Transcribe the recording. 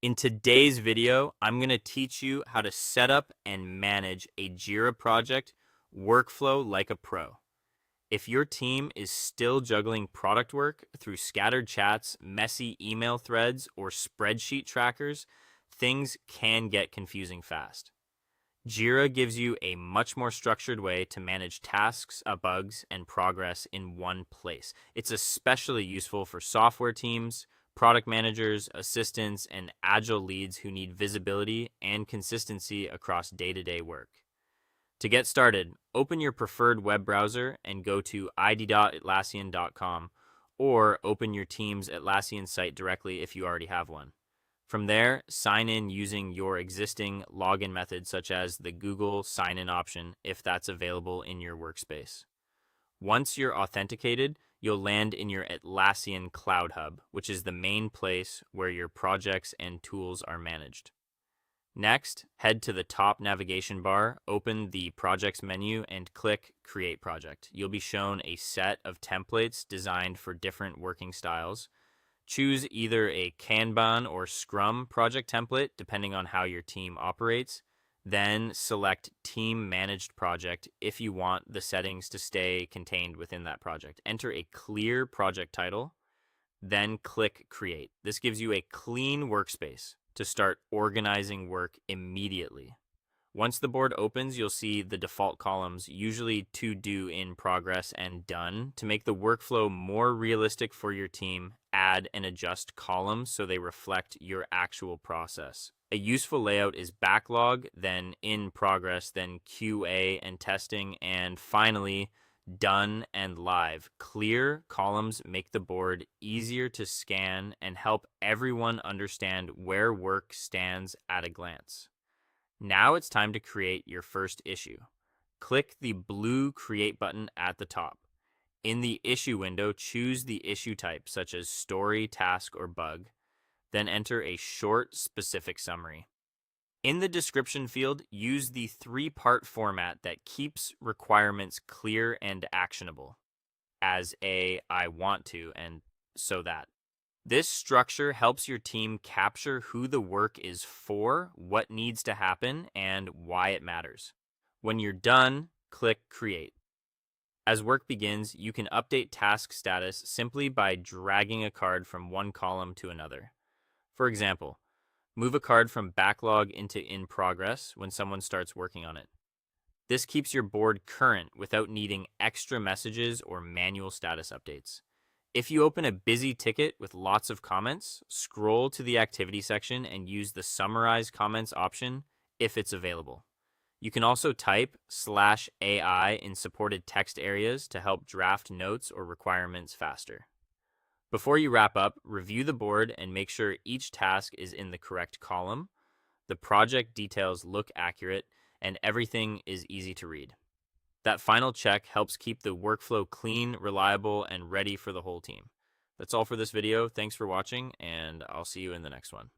In today's video, I'm going to teach you how to set up and manage a Jira project workflow like a pro. If your team is still juggling product work through scattered chats, messy email threads, or spreadsheet trackers, things can get confusing fast. Jira gives you a much more structured way to manage tasks, bugs, and progress in one place. It's especially useful for software teams, product managers, assistants, and agile leads who need visibility and consistency across day-to-day work. To get started, open your preferred web browser and go to id.atlassian.com or open your team's Atlassian site directly if you already have one. From there, sign in using your existing login method, such as the Google sign-in option, if that's available in your workspace. Once you're authenticated, you'll land in your Atlassian Cloud Hub, which is the main place where your projects and tools are managed. Next, head to the top navigation bar, open the Projects menu, and click Create Project. You'll be shown a set of templates designed for different working styles. Choose either a Kanban or Scrum project template, depending on how your team operates. Then select Team Managed Project if you want the settings to stay contained within that project. Enter a clear project title, then click Create. This gives you a clean workspace to start organizing work immediately. Once the board opens, you'll see the default columns, usually to do, in progress, and done. To make the workflow more realistic for your team, add and adjust columns so they reflect your actual process. A useful layout is backlog, then in progress, then QA and testing, and finally done and live. Clear columns make the board easier to scan and help everyone understand where work stands at a glance. Now it's time to create your first issue. Click the blue Create button at the top. In the issue window, choose the issue type, such as story, task, or bug. Then enter a short, specific summary. In the description field, use the three-part format that keeps requirements clear and actionable, as I want to, and so that. This structure helps your team capture who the work is for, what needs to happen, and why it matters. When you're done, click Create. As work begins, you can update task status simply by dragging a card from one column to another. For example, move a card from backlog into in progress when someone starts working on it. This keeps your board current without needing extra messages or manual status updates. If you open a busy ticket with lots of comments, scroll to the activity section and use the Summarize Comments option if it's available. You can also type /AI in supported text areas to help draft notes or requirements faster. Before you wrap up, review the board and make sure each task is in the correct column, the project details look accurate, and everything is easy to read. That final check helps keep the workflow clean, reliable, and ready for the whole team. That's all for this video. Thanks for watching, and I'll see you in the next one.